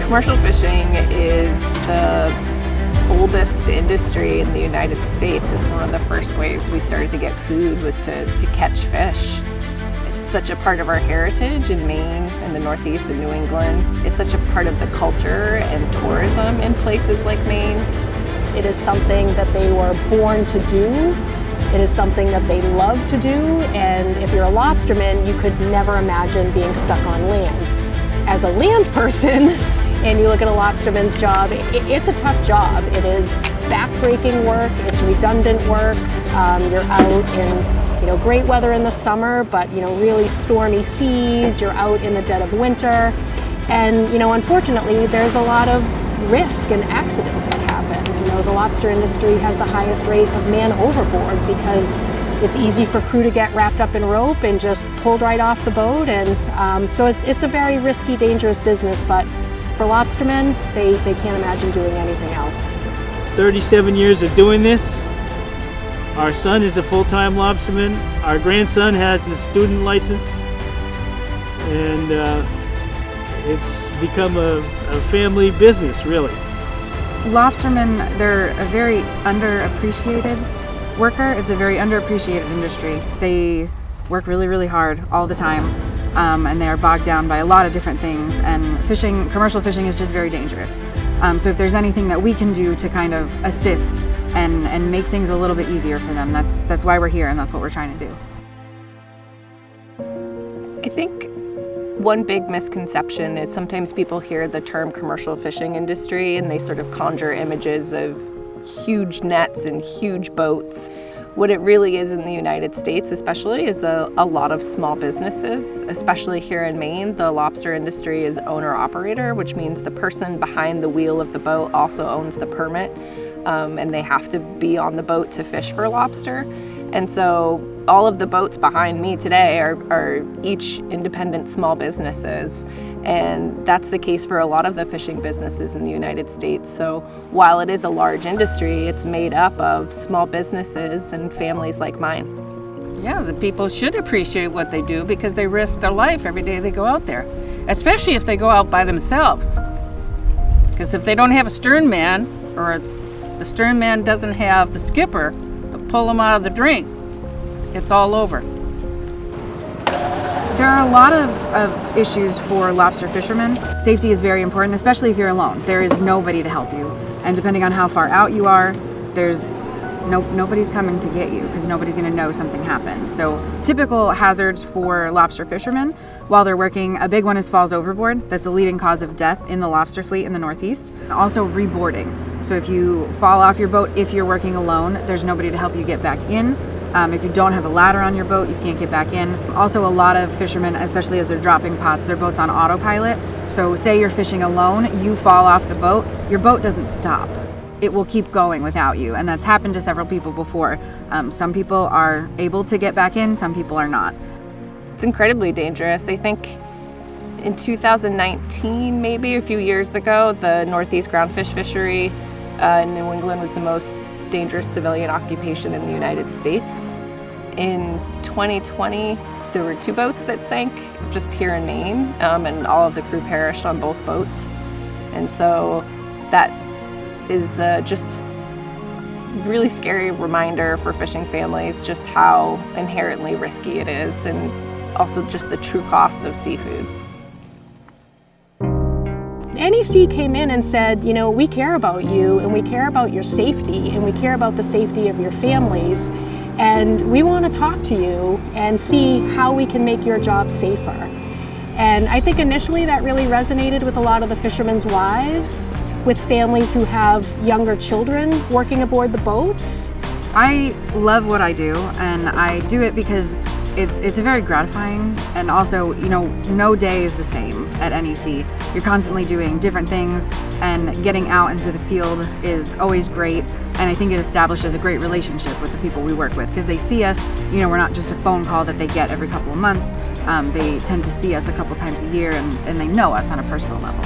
Commercial fishing is the oldest industry in the United States. It's one of the first ways we started to get food was to catch fish. It's such a part of our heritage in Maine and the Northeast and New England. It's such a part of the culture and tourism in places like Maine. It is something that they were born to do. It is something that they love to do, and if you're a lobsterman, you could never imagine being stuck on land. As a land person, and you look at a lobsterman's job, it's a tough job. It is back-breaking work, it's redundant work. You're out in great weather in the summer, but really stormy seas. You're out in the dead of winter, and unfortunately, there's a lot of risk and accidents that happen. The lobster industry has the highest rate of man overboard because it's easy for crew to get wrapped up in rope and just pulled right off the boat, and so it's a very risky, dangerous business, but for lobstermen, they can't imagine doing anything else. 37 years of doing this. Our son is a full-time lobsterman. Our grandson has a student license, and it's become a family business, really. Lobstermen, they're a very underappreciated worker. It's a very underappreciated industry. They work really, really hard all the time, and they are bogged down by a lot of different things, and commercial fishing is just very dangerous. So if there's anything that we can do to kind of assist and make things a little bit easier for them, that's why we're here, and that's what we're trying to do. I think one big misconception is sometimes people hear the term commercial fishing industry and they sort of conjure images of huge nets and huge boats. What it really is in the United States especially is a lot of small businesses, especially here in Maine. The lobster industry is owner-operator, which means the person behind the wheel of the boat also owns the permit, and they have to be on the boat to fish for lobster. And so all of the boats behind me today are each independent small businesses, and that's the case for a lot of the fishing businesses in the United States. So while it is a large industry, it's made up of small businesses and families like mine. Yeah, the people should appreciate what they do because they risk their life every day they go out there, especially if they go out by themselves. Because if they don't have a stern man, or the stern man doesn't have the skipper to pull them out of the drink, it's all over. There are a lot of issues for lobster fishermen. Safety is very important, especially if you're alone. There is nobody to help you. And depending on how far out you are, nobody's coming to get you because nobody's going to know something happened. So typical hazards for lobster fishermen while they're working, a big one is falls overboard. That's the leading cause of death in the lobster fleet in the Northeast. Also reboarding. So if you fall off your boat, if you're working alone, there's nobody to help you get back in. If you don't have a ladder on your boat, you can't get back in. Also, a lot of fishermen, especially as they're dropping pots, their boat's on autopilot. So say you're fishing alone, you fall off the boat, your boat doesn't stop. It will keep going without you, and that's happened to several people before. Some people are able to get back in, some people are not. It's incredibly dangerous. I think in 2019, maybe a few years ago, the Northeast groundfish fishery in New England was the most dangerous civilian occupation in the United States. In 2020, there were 2 boats that sank just here in Maine, and all of the crew perished on both boats. And so that is just really scary reminder for fishing families just how inherently risky it is, and also just the true cost of seafood. NEC came in and said, we care about you, and we care about your safety, and we care about the safety of your families, and we want to talk to you and see how we can make your job safer. And I think initially that really resonated with a lot of the fishermen's wives, with families who have younger children working aboard the boats. I love what I do, and I do it because it's very gratifying, and also, no day is the same at NEC. You're constantly doing different things, and getting out into the field is always great, and I think it establishes a great relationship with the people we work with, because they see us, we're not just a phone call that they get every couple of months. They tend to see us a couple times a year, and they know us on a personal level.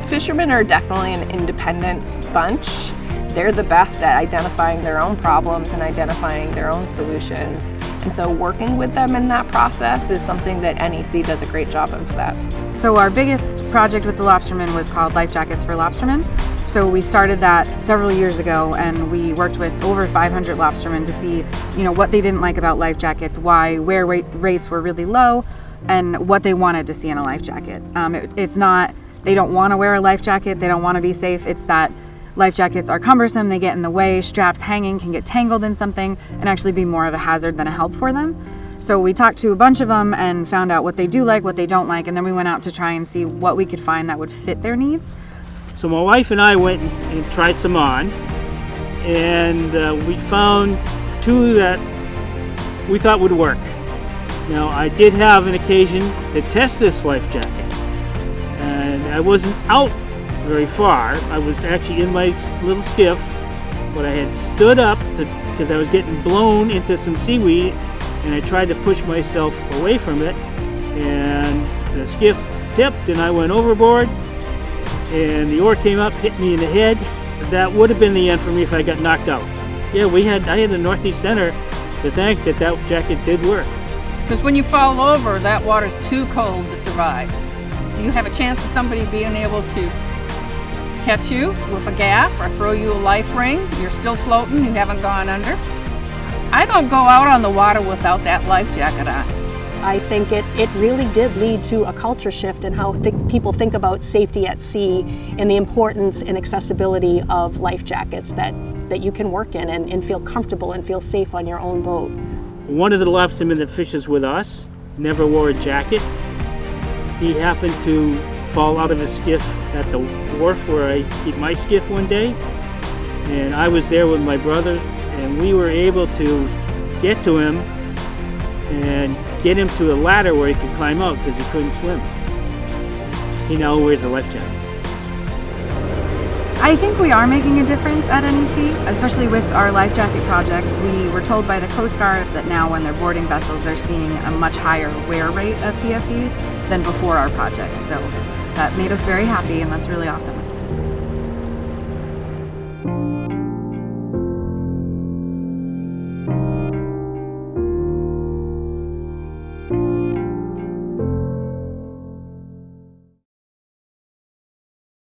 Fishermen are definitely an independent bunch, they're the best at identifying their own problems and identifying their own solutions. And so working with them in that process is something that NEC does a great job of that. So our biggest project with the lobstermen was called Life Jackets for Lobstermen. So we started that several years ago, and we worked with over 500 lobstermen to see, what they didn't like about life jackets, why wear rates were really low, and what they wanted to see in a life jacket. It's not they don't want to wear a life jacket, they don't want to be safe. It's that life jackets are cumbersome, they get in the way, straps hanging can get tangled in something and actually be more of a hazard than a help for them. So we talked to a bunch of them and found out what they do like, what they don't like, and then we went out to try and see what we could find that would fit their needs. So my wife and I went and tried some on, and we found two that we thought would work. Now, I did have an occasion to test this life jacket, and I wasn't out very far. I was actually in my little skiff, but I had stood up because I was getting blown into some seaweed, and I tried to push myself away from it, and the skiff tipped and I went overboard, and the oar came up, hit me in the head. That would have been the end for me if I got knocked out. Yeah, I had the Northeast Center to thank that jacket did work. Because when you fall over, that water's too cold to survive. You have a chance of somebody being able to catch you with a gaff or throw you a life ring. You're still floating, you haven't gone under. I don't go out on the water without that life jacket on. I think it really did lead to a culture shift in how people think about safety at sea and the importance and accessibility of life jackets that you can work in and feel comfortable and feel safe on your own boat. One of the lobstermen that fishes with us never wore a jacket. He happened to fall out of his skiff at the wharf where I keep my skiff one day, and I was there with my brother, and we were able to get to him and get him to a ladder where he could climb out because he couldn't swim. He now wears a life jacket. I think we are making a difference at NEC, especially with our life jacket project. We were told by the Coast Guards that now when they're boarding vessels, they're seeing a much higher wear rate of PFDs than before our project. So that made us very happy, and that's really awesome.